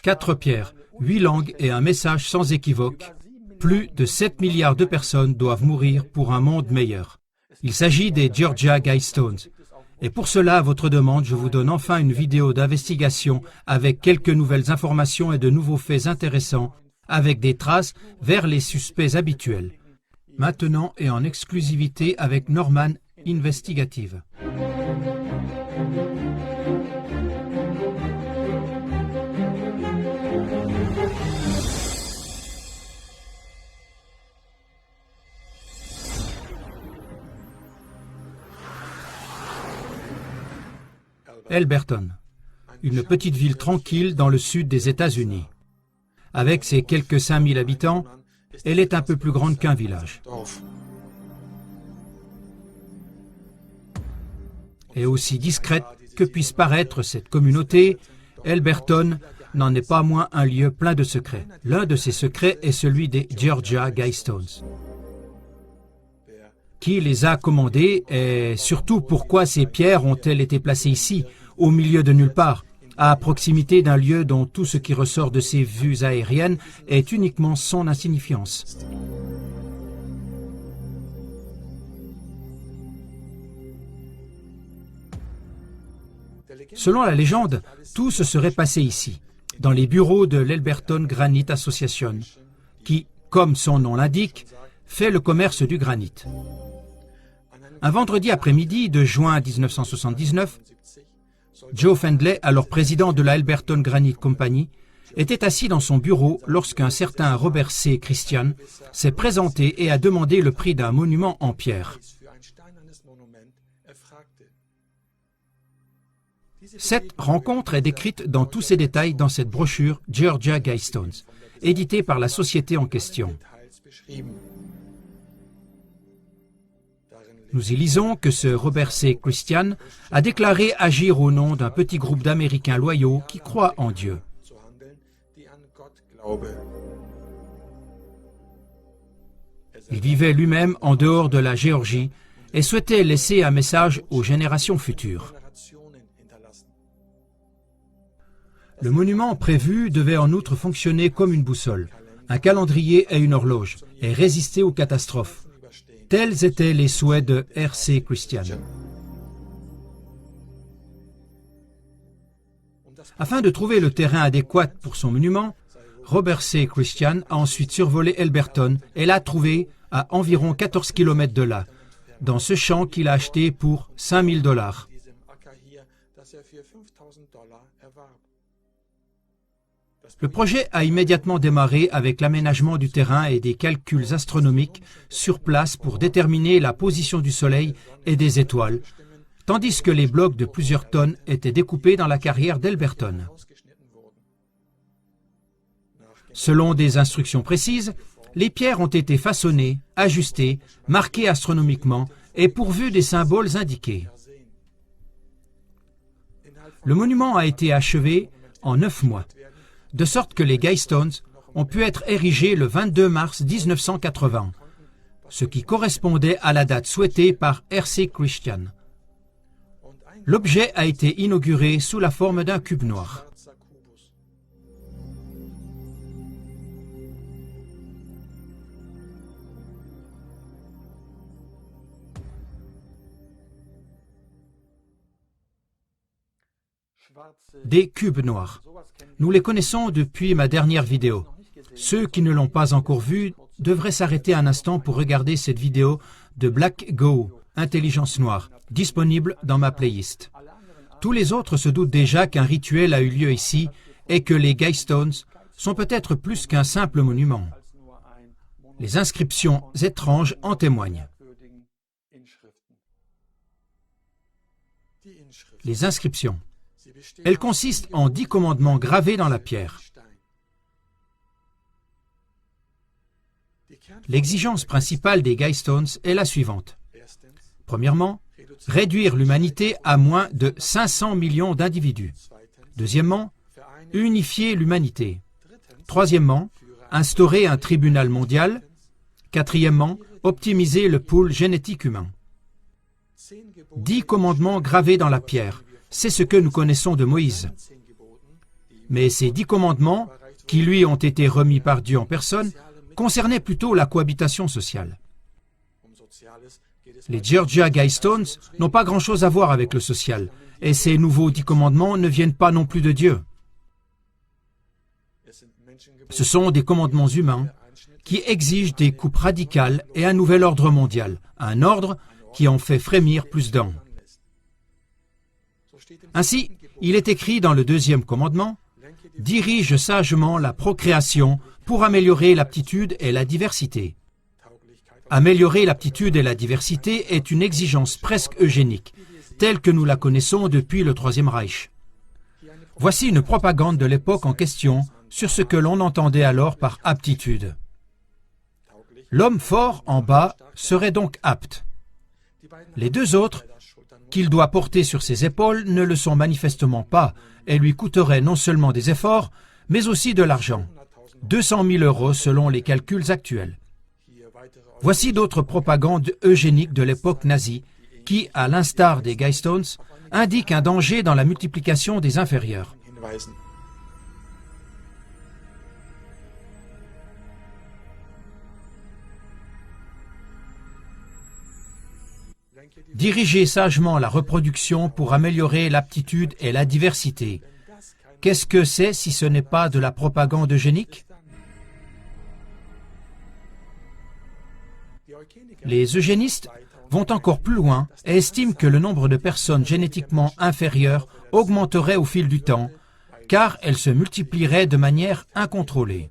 4 pierres, 8 langues et un message sans équivoque. Plus de 7 milliards de personnes doivent mourir pour un monde meilleur. Il s'agit des Georgia Guidestones. Et pour cela, à votre demande, je vous donne enfin une vidéo d'investigation avec quelques nouvelles informations et de nouveaux faits intéressants, avec des traces vers les suspects habituels. Maintenant et en exclusivité avec Norman Investigative. Elberton, une petite ville tranquille dans le sud des États-Unis. Avec ses quelques 5000 habitants, elle est un peu plus grande qu'un village. Et aussi discrète que puisse paraître cette communauté, Elberton n'en est pas moins un lieu plein de secrets. L'un de ces secrets est celui des Georgia Guidestones. Qui les a commandés et surtout pourquoi ces pierres ont-elles été placées ici, au milieu de nulle part, à proximité d'un lieu dont tout ce qui ressort de ces vues aériennes est uniquement son insignifiance. Selon la légende, tout se serait passé ici, dans les bureaux de l'Elberton Granite Association, qui, comme son nom l'indique, fait le commerce du granit. Un vendredi après-midi de juin 1979, Joe Fendley, alors président de la Elberton Granite Company, était assis dans son bureau lorsqu'un certain Robert C. Christian s'est présenté et a demandé le prix d'un monument en pierre. Cette rencontre est décrite dans tous ses détails dans cette brochure Georgia Guidestones, éditée par la société en question. Nous y lisons que ce Robert C. Christian a déclaré agir au nom d'un petit groupe d'Américains loyaux qui croient en Dieu. Il vivait lui-même en dehors de la Géorgie et souhaitait laisser un message aux générations futures. Le monument prévu devait en outre fonctionner comme une boussole, un calendrier et une horloge, et résister aux catastrophes. Tels étaient les souhaits de R.C. Christian. Afin de trouver le terrain adéquat pour son monument, Robert C. Christian a ensuite survolé Elberton et l'a trouvé à environ 14 km de là, dans ce champ qu'il a acheté pour $5 000. Le projet a immédiatement démarré avec l'aménagement du terrain et des calculs astronomiques sur place pour déterminer la position du Soleil et des étoiles, tandis que les blocs de plusieurs tonnes étaient découpés dans la carrière d'Elberton. Selon des instructions précises, les pierres ont été façonnées, ajustées, marquées astronomiquement et pourvues des symboles indiqués. Le monument a été achevé en 9 mois. De sorte que les Guidestones ont pu être érigés le 22 mars 1980, ce qui correspondait à la date souhaitée par R.C. Christian. L'objet a été inauguré sous la forme d'un cube noir. Des cubes noirs. Nous les connaissons depuis ma dernière vidéo. Ceux qui ne l'ont pas encore vue devraient s'arrêter un instant pour regarder cette vidéo de Black Go, Intelligence Noire, disponible dans ma playlist. Tous les autres se doutent déjà qu'un rituel a eu lieu ici et que les Guidestones sont peut-être plus qu'un simple monument. Les inscriptions étranges en témoignent. Les inscriptions. Elles consistent en 10 commandements gravés dans la pierre. L'exigence principale des Guidestones est la suivante. Premièrement, réduire l'humanité à moins de 500 millions d'individus. Deuxièmement, unifier l'humanité. Troisièmement, instaurer un tribunal mondial. Quatrièmement, optimiser le pool génétique humain. 10 commandements gravés dans la pierre. C'est ce que nous connaissons de Moïse. Mais ces 10 commandements, qui lui ont été remis par Dieu en personne, concernaient plutôt la cohabitation sociale. Les Georgia Guidestones n'ont pas grand-chose à voir avec le social, et ces nouveaux 10 commandements ne viennent pas non plus de Dieu. Ce sont des commandements humains qui exigent des coupes radicales et un nouvel ordre mondial, un ordre qui en fait frémir plus d'un. Ainsi, il est écrit dans le 2e commandement, « Dirige sagement la procréation pour améliorer l'aptitude et la diversité. » Améliorer l'aptitude et la diversité est une exigence presque eugénique, telle que nous la connaissons depuis le Troisième Reich. Voici une propagande de l'époque en question sur ce que l'on entendait alors par aptitude. L'homme fort en bas serait donc apte. Les 2 autres, qu'il doit porter sur ses épaules, ne le sont manifestement pas et lui coûteraient non seulement des efforts, mais aussi de l'argent. 200 000 € selon les calculs actuels. Voici d'autres propagandes eugéniques de l'époque nazie qui, à l'instar des Guidestones, indiquent un danger dans la multiplication des inférieurs. Dirigez sagement la reproduction pour améliorer l'aptitude et la diversité. Qu'est-ce que c'est si ce n'est pas de la propagande eugénique? Les eugénistes vont encore plus loin et estiment que le nombre de personnes génétiquement inférieures augmenterait au fil du temps, car elles se multiplieraient de manière incontrôlée.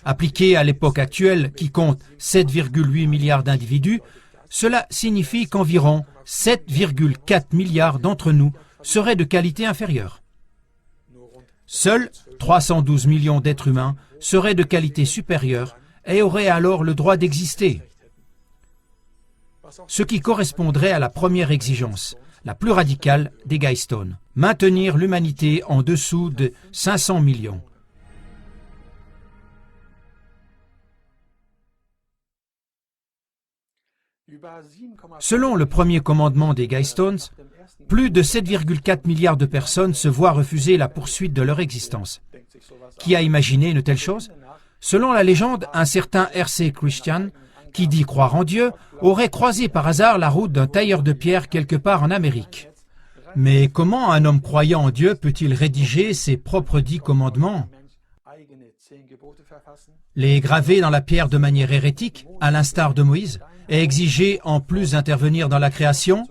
Appliqué à l'époque actuelle qui compte 7,8 milliards d'individus, cela signifie qu'environ 7,4 milliards d'entre nous seraient de qualité inférieure. Seuls 312 millions d'êtres humains seraient de qualité supérieure et auraient alors le droit d'exister. Ce qui correspondrait à la première exigence, la plus radicale des Guidestones, maintenir l'humanité en dessous de 500 millions. Selon le premier commandement des Guidestones, plus de 7,4 milliards de personnes se voient refuser la poursuite de leur existence. Qui a imaginé une telle chose? Selon la légende, un certain R.C. Christian, qui dit croire en Dieu, aurait croisé par hasard la route d'un tailleur de pierre quelque part en Amérique. Mais comment un homme croyant en Dieu peut-il rédiger ses propres 10 commandements? Les graver dans la pierre de manière hérétique, à l'instar de Moïse, et exiger en plus d'intervenir dans la création?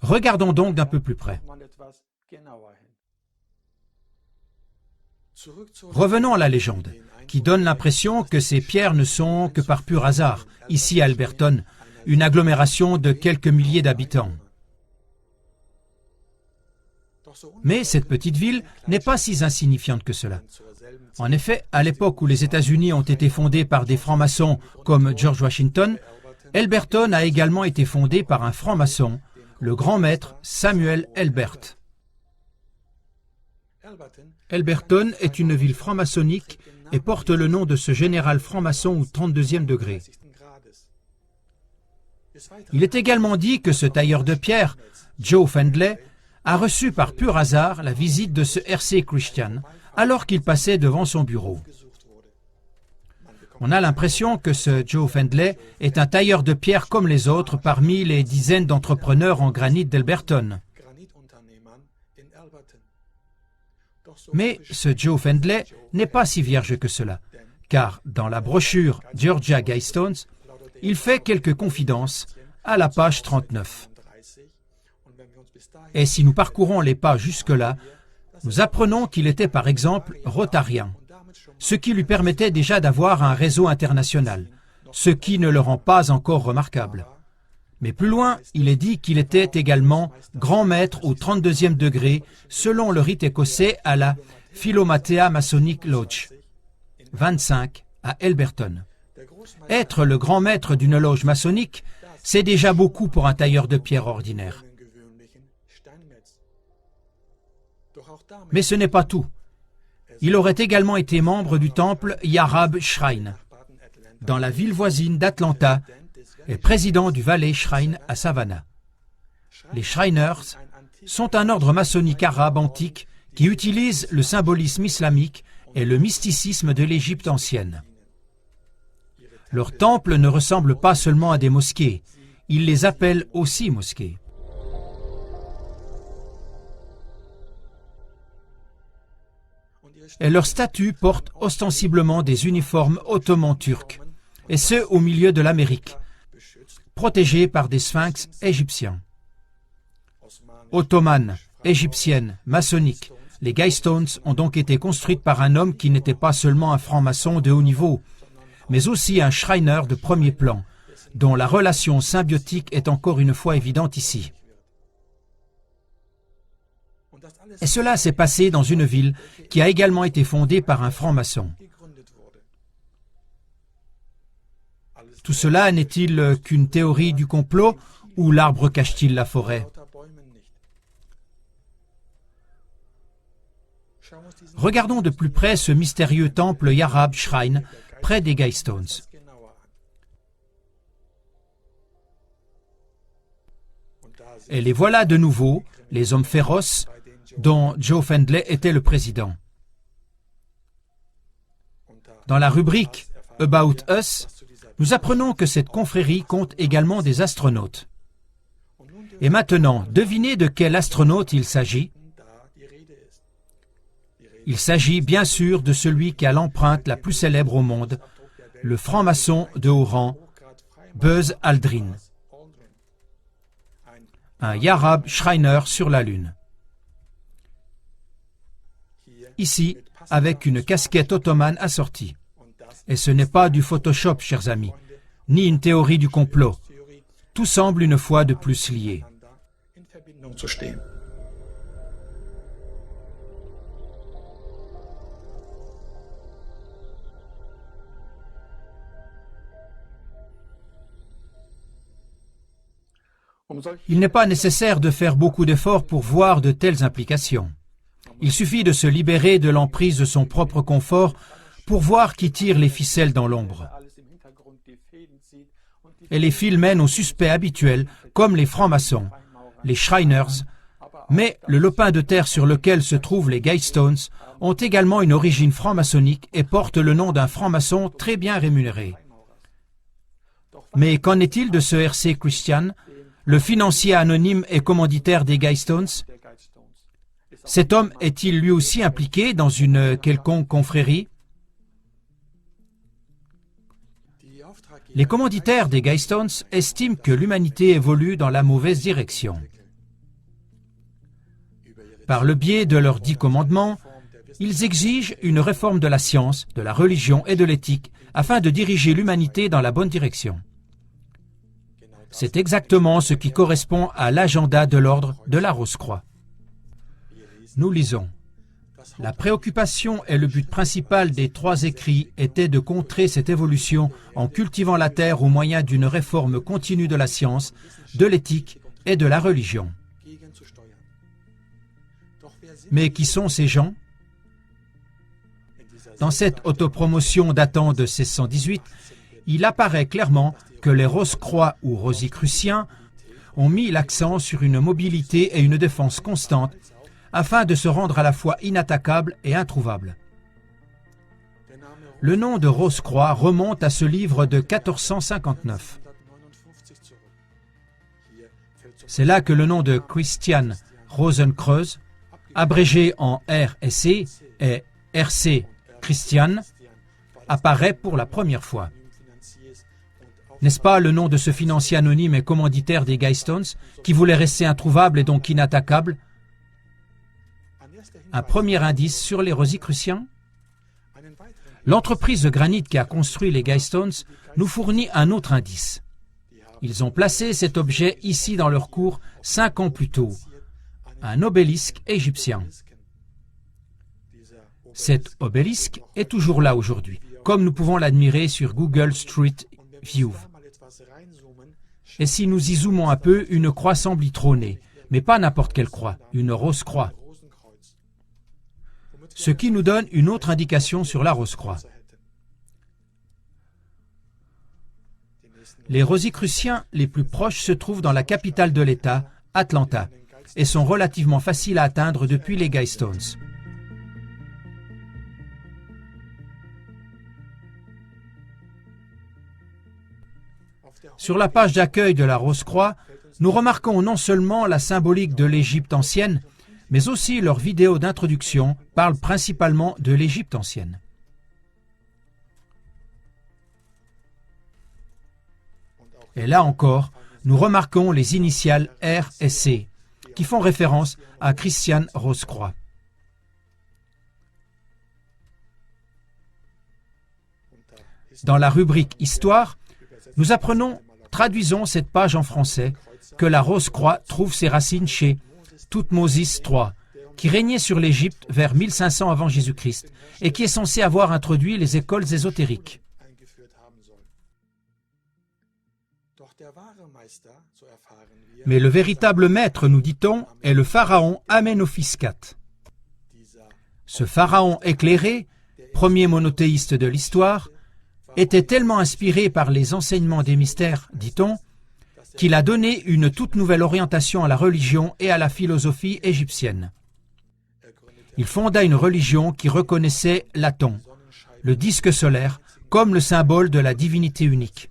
Regardons donc d'un peu plus près. Revenons à la légende, qui donne l'impression que ces pierres ne sont que par pur hasard, ici à Alberton, une agglomération de quelques milliers d'habitants. Mais cette petite ville n'est pas si insignifiante que cela. En effet, à l'époque où les États-Unis ont été fondés par des francs-maçons comme George Washington, Alberton a également été fondé par un franc-maçon, le grand maître Samuel Elbert. Alberton est une ville franc-maçonnique et porte le nom de ce général franc-maçon au 32e degré. Il est également dit que ce tailleur de pierre, Joe Fendley, a reçu par pur hasard la visite de ce R.C. Christian alors qu'il passait devant son bureau. On a l'impression que ce Joe Fendley est un tailleur de pierre comme les autres parmi les dizaines d'entrepreneurs en granit d'Alberton. Mais ce Joe Fendley n'est pas si vierge que cela, car dans la brochure Georgia Guidestones, il fait quelques confidences à la page 39. Et si nous parcourons les pas jusque-là, nous apprenons qu'il était par exemple rotarien, ce qui lui permettait déjà d'avoir un réseau international, ce qui ne le rend pas encore remarquable. Mais plus loin, il est dit qu'il était également grand maître au 32e degré selon le rite écossais à la Philomathea Masonic Lodge, 25 à Alberton. Être le grand maître d'une loge maçonnique, c'est déjà beaucoup pour un tailleur de pierre ordinaire. Mais ce n'est pas tout. Il aurait également été membre du temple Yarab Shrine, dans la ville voisine d'Atlanta, et président du Valley Shrine à Savannah. Les Shriners sont un ordre maçonnique arabe antique qui utilisent le symbolisme islamique et le mysticisme de l'Égypte ancienne. Leurs temples ne ressemblent pas seulement à des mosquées, ils les appellent aussi mosquées. Et leurs statues portent ostensiblement des uniformes ottomans turcs, et ce au milieu de l'Amérique, protégés par des sphinx égyptiens. Ottomanes, égyptiennes, maçonniques, les Guystones ont donc été construites par un homme qui n'était pas seulement un franc-maçon de haut niveau, mais aussi un Shriner de premier plan, dont la relation symbiotique est encore une fois évidente ici. Et cela s'est passé dans une ville qui a également été fondée par un franc-maçon. Tout cela n'est-il qu'une théorie du complot ou l'arbre cache-t-il la forêt? Regardons de plus près ce mystérieux temple Yarab Shrine près des Guystones. Et les voilà de nouveau, les hommes féroces, dont Joe Fendley était le président. Dans la rubrique « About Us », nous apprenons que cette confrérie compte également des astronautes. Et maintenant, devinez de quel astronaute il s'agit. Il s'agit bien sûr de celui qui a l'empreinte la plus célèbre au monde, le franc-maçon de haut rang, Buzz Aldrin. Un Yarab Shriner sur la Lune. Ici, avec une casquette ottomane assortie. Et ce n'est pas du Photoshop, chers amis, ni une théorie du complot. Tout semble une fois de plus lié. Il n'est pas nécessaire de faire beaucoup d'efforts pour voir de telles implications. Il suffit de se libérer de l'emprise de son propre confort pour voir qui tire les ficelles dans l'ombre. Et les fils mènent aux suspects habituels, comme les francs-maçons, les Shriners, mais le lopin de terre sur lequel se trouvent les Guystones ont également une origine franc-maçonnique et portent le nom d'un franc-maçon très bien rémunéré. Mais qu'en est-il de ce R.C. Christian, le financier anonyme et commanditaire des Guystones? Cet homme est-il lui aussi impliqué dans une quelconque confrérie? Les commanditaires des Guystones estiment que l'humanité évolue dans la mauvaise direction. Par le biais de leurs 10 commandements, ils exigent une réforme de la science, de la religion et de l'éthique afin de diriger l'humanité dans la bonne direction. C'est exactement ce qui correspond à l'agenda de l'ordre de la Rose-Croix. Nous lisons. La préoccupation et le but principal des 3 écrits était de contrer cette évolution en cultivant la terre au moyen d'une réforme continue de la science, de l'éthique et de la religion. Mais qui sont ces gens? Dans cette autopromotion datant de 1618, il apparaît clairement que les Rose-Croix ou Rosicruciens ont mis l'accent sur une mobilité et une défense constante afin de se rendre à la fois inattaquables et introuvables. Le nom de Rose-Croix remonte à ce livre de 1459. C'est là que le nom de Christian Rosenkreuz, abrégé en RSC et RC Christian, apparaît pour la première fois. N'est-ce pas le nom de ce financier anonyme et commanditaire des Guystones qui voulait rester introuvable et donc inattaquable? Un premier indice sur les Rosicruciens? L'entreprise de granit qui a construit les Guystones nous fournit un autre indice. Ils ont placé cet objet ici dans leur cour 5 ans plus tôt, un obélisque égyptien. Cet obélisque est toujours là aujourd'hui, comme nous pouvons l'admirer sur Google Street View. Et si nous y zoomons un peu, une croix semble y trôner, mais pas n'importe quelle croix, une Rose-Croix. Ce qui nous donne une autre indication sur la Rose-Croix. Les Rosicruciens les plus proches se trouvent dans la capitale de l'État, Atlanta, et sont relativement faciles à atteindre depuis les Guystones. Sur la page d'accueil de la Rose-Croix, nous remarquons non seulement la symbolique de l'Égypte ancienne, mais aussi leurs vidéos d'introduction parlent principalement de l'Égypte ancienne. Et là encore, nous remarquons les initiales R et C, qui font référence à Christian Rose-Croix. Dans la rubrique Histoire, nous apprenons, traduisons cette page en français, que la Rose-Croix trouve ses racines chez Thoutmôsis III, qui régnait sur l'Égypte vers 1500 avant Jésus-Christ et qui est censé avoir introduit les écoles ésotériques. Mais le véritable maître, nous dit-on, est le pharaon Amenophis IV. Ce pharaon éclairé, premier monothéiste de l'histoire, était tellement inspiré par les enseignements des mystères, dit-on, qu'il a donné une toute nouvelle orientation à la religion et à la philosophie égyptienne. Il fonda une religion qui reconnaissait l'Aton, le disque solaire, comme le symbole de la divinité unique,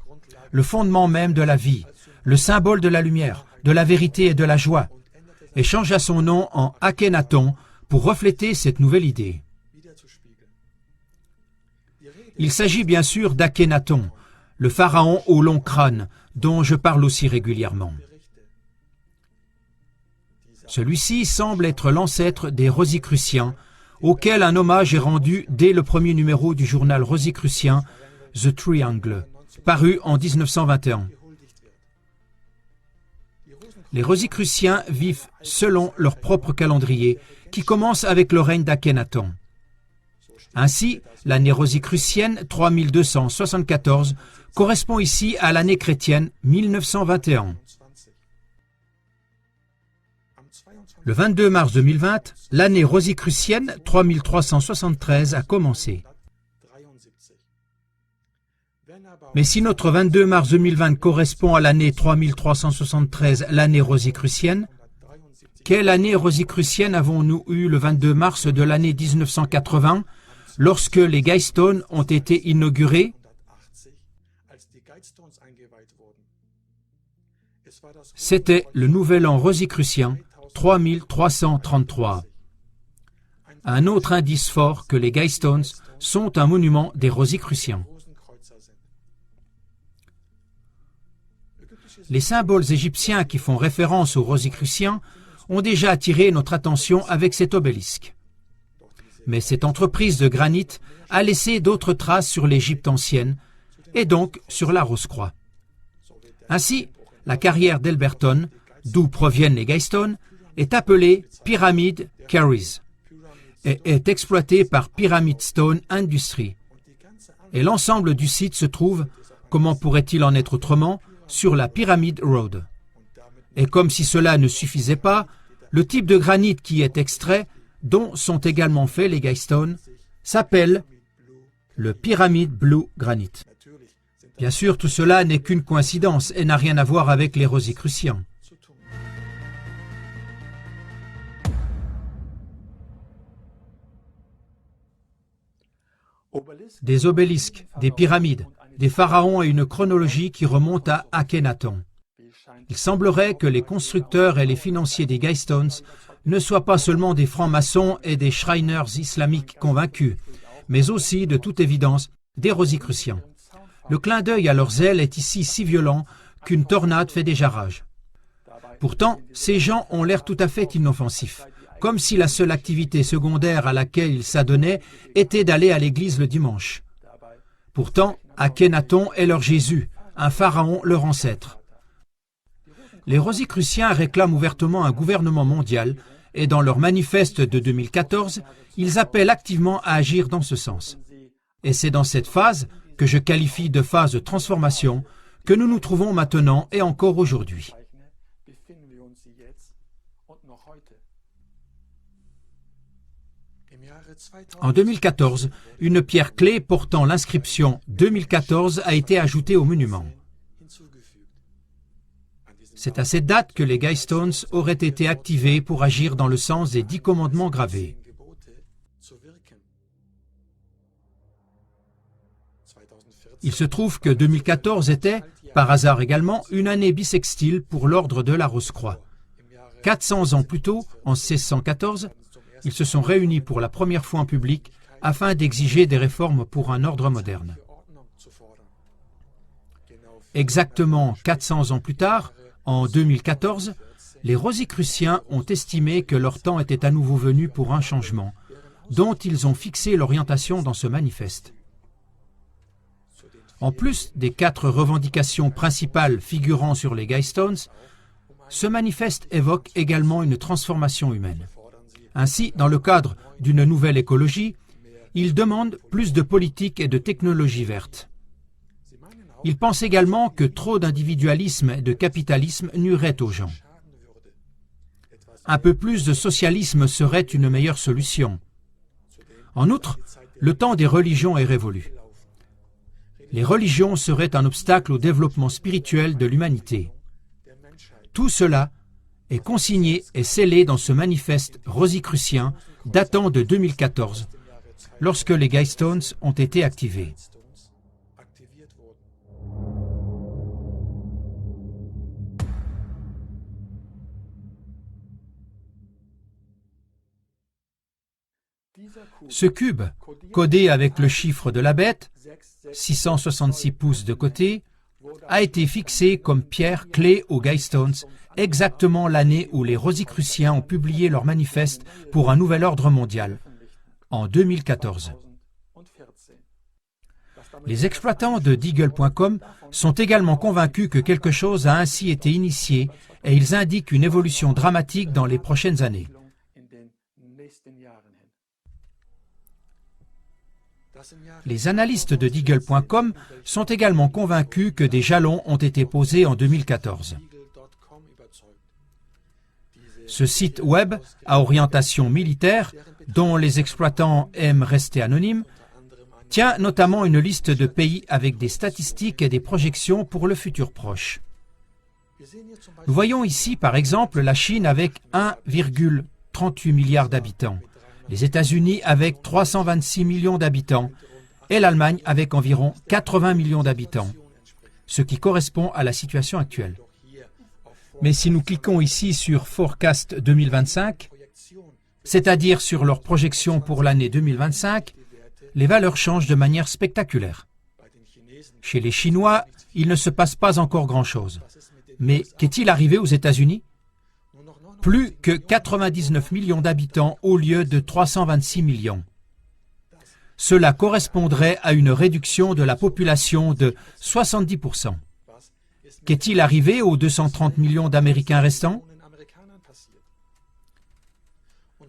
le fondement même de la vie, le symbole de la lumière, de la vérité et de la joie, et changea son nom en Akhenaton pour refléter cette nouvelle idée. Il s'agit bien sûr d'Akhenaton, le pharaon au long crâne, dont je parle aussi régulièrement. Celui-ci semble être l'ancêtre des Rosicruciens, auxquels un hommage est rendu dès le premier numéro du journal rosicrucien The Triangle, paru en 1921. Les Rosicruciens vivent selon leur propre calendrier, qui commence avec le règne d'Akhenaton. Ainsi, l'année rosicrucienne 3274 correspond ici à l'année chrétienne 1921. Le 22 mars 2020, l'année rosicrucienne 3373 a commencé. Mais si notre 22 mars 2020 correspond à l'année 3373, l'année rosicrucienne, quelle année rosicrucienne avons-nous eu le 22 mars de l'année 1980, lorsque les Guystones ont été inaugurés? C'était le nouvel an rosicrucien 3333. Un autre indice fort que les Guystones sont un monument des Rosicruciens. Les symboles égyptiens qui font référence aux Rosicruciens ont déjà attiré notre attention avec cet obélisque. Mais cette entreprise de granit a laissé d'autres traces sur l'Égypte ancienne et donc sur la Rose-Croix. Ainsi, la carrière d'Elberton, d'où proviennent les Guystones, est appelée Pyramid Quarries et est exploitée par Pyramid Stone Industry. Et l'ensemble du site se trouve, comment pourrait-il en être autrement, sur la Pyramid Road. Et comme si cela ne suffisait pas, le type de granit qui est extrait, dont sont également faits les Guystones, s'appelle le Pyramid Blue Granite. Bien sûr, tout cela n'est qu'une coïncidence et n'a rien à voir avec les Rosicruciens. Des obélisques, des pyramides, des pharaons et une chronologie qui remonte à Akhenaton. Il semblerait que les constructeurs et les financiers des Guystones ne soient pas seulement des francs-maçons et des Shriners islamiques convaincus, mais aussi, de toute évidence, des Rosicruciens. Le clin d'œil à leurs ailes est ici si violent qu'une tornade fait déjà rage. Pourtant, ces gens ont l'air tout à fait inoffensifs, comme si la seule activité secondaire à laquelle ils s'adonnaient était d'aller à l'église le dimanche. Pourtant, Akhenaton est leur Jésus, un pharaon leur ancêtre. Les Rosicruciens réclament ouvertement un gouvernement mondial et dans leur manifeste de 2014, ils appellent activement à agir dans ce sens. Et c'est dans cette phase, que je qualifie de phase de transformation, que nous nous trouvons maintenant et encore aujourd'hui. En 2014, une pierre clé portant l'inscription 2014 a été ajoutée au monument. C'est à cette date que les Guystones auraient été activés pour agir dans le sens des 10 commandements gravés. Il se trouve que 2014 était, Par hasard également, une année bissextile pour l'ordre de la Rose-Croix. 400 ans plus tôt, en 1614, ils se sont réunis pour la première fois en public afin d'exiger des réformes pour un ordre moderne. Exactement 400 ans plus tard, en 2014, les Rosicruciens ont estimé que leur temps était à nouveau venu pour un changement, dont ils ont fixé l'orientation dans ce manifeste. En plus des 4 revendications principales figurant sur les Guidestones, ce manifeste évoque également une transformation humaine. Ainsi, dans le cadre d'une nouvelle écologie, ils demandent plus de politique et de technologie verte. Ils pensent également que trop d'individualisme et de capitalisme nuirait aux gens. Un peu plus de socialisme serait une meilleure solution. En outre, le temps des religions est révolu. Les religions seraient un obstacle au développement spirituel de l'humanité. Tout cela est consigné et scellé dans ce manifeste rosicrucien datant de 2014, lorsque les Guidestones ont été activés. Ce cube, codé avec le chiffre de la bête, 666 pouces de côté, a été fixé comme pierre clé aux Guidestones exactement l'année où les Rosicruciens ont publié leur manifeste pour un nouvel ordre mondial, en 2014. Les exploitants de Deagle.com sont également convaincus que quelque chose a ainsi été initié et ils indiquent une évolution dramatique dans les prochaines années. Les analystes de Deagle.com sont également convaincus que des jalons ont été posés en 2014. Ce site web à orientation militaire, dont les exploitants aiment rester anonymes, tient notamment une liste de pays avec des statistiques et des projections pour le futur proche. Nous voyons ici par exemple la Chine avec 1,38 milliard d'habitants, les États-Unis avec 326 millions d'habitants et l'Allemagne avec environ 80 millions d'habitants, ce qui correspond à la situation actuelle. Mais si nous cliquons ici sur Forecast 2025, c'est-à-dire sur leurs projections pour l'année 2025, les valeurs changent de manière spectaculaire. Chez les Chinois, il ne se passe pas encore grand-chose. Mais qu'est-il arrivé aux États-Unis? Plus que 99 millions d'habitants au lieu de 326 millions. Cela correspondrait à une réduction de la population de 70%. Qu'est-il arrivé aux 230 millions d'Américains restants?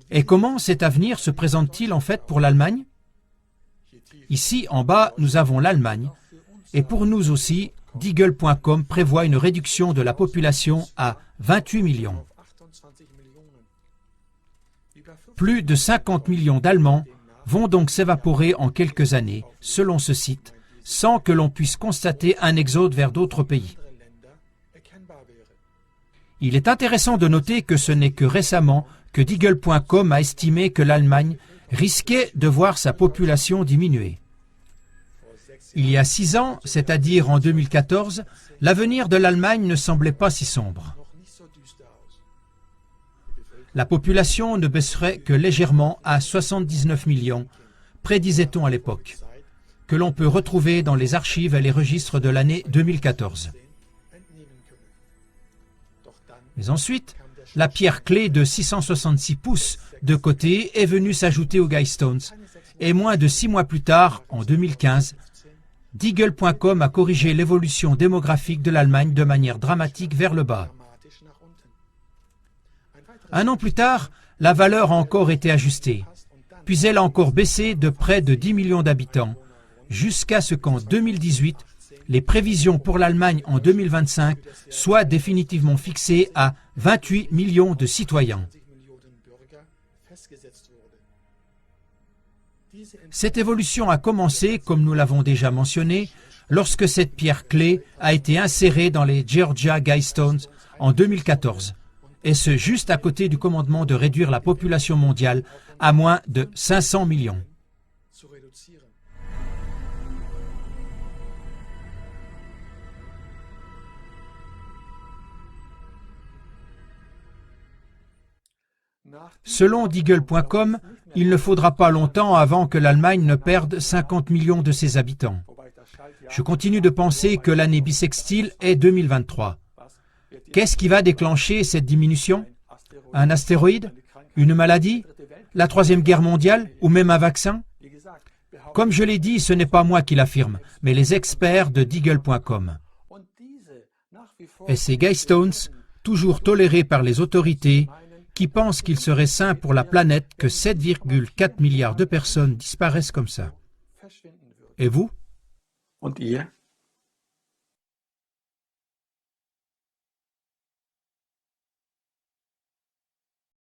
Et comment cet avenir se présente-t-il en fait pour l'Allemagne? Ici, en bas, nous avons l'Allemagne. Et pour nous aussi, Deagle.com prévoit une réduction de la population à 28 millions. Plus de 50 millions d'Allemands vont donc s'évaporer en quelques années, selon ce site, sans que l'on puisse constater un exode vers d'autres pays. Il est intéressant de noter que ce n'est que récemment que Deagle.com a estimé que l'Allemagne risquait de voir sa population diminuer. Il y a 6 ans, c'est-à-dire en 2014, l'avenir de l'Allemagne ne semblait pas si sombre. La population ne baisserait que légèrement à 79 millions, prédisait-on à l'époque, que l'on peut retrouver dans les archives et les registres de l'année 2014. Mais ensuite, la pierre clé de 666 pouces de côté est venue s'ajouter aux Guidestones, et moins de 6 mois plus tard, en 2015, Deagle.com a corrigé l'évolution démographique de l'Allemagne de manière dramatique vers le bas. Un an plus tard, la valeur a encore été ajustée, puis elle a encore baissé de près de 10 millions d'habitants, jusqu'à ce qu'en 2018, les prévisions pour l'Allemagne en 2025 soient définitivement fixées à 28 millions de citoyens. Cette évolution a commencé, comme nous l'avons déjà mentionné, lorsque cette pierre clé a été insérée dans les Georgia Guidestones en 2014, et ce juste à côté du commandement de réduire la population mondiale à moins de 500 millions. Selon Deagle.com, il ne faudra pas longtemps avant que l'Allemagne ne perde 50 millions de ses habitants. Je continue de penser que l'année bissextile est 2023. Qu'est-ce qui va déclencher cette diminution? Un astéroïde? Une maladie? La Troisième Guerre mondiale? Ou même un vaccin? Comme je l'ai dit, ce n'est pas moi qui l'affirme, mais les experts de Deagle.com. Et ces Gaystones, toujours tolérés par les autorités, qui pensent qu'il serait sain pour la planète que 7,4 milliards de personnes disparaissent comme ça. Et vous? Und ihr?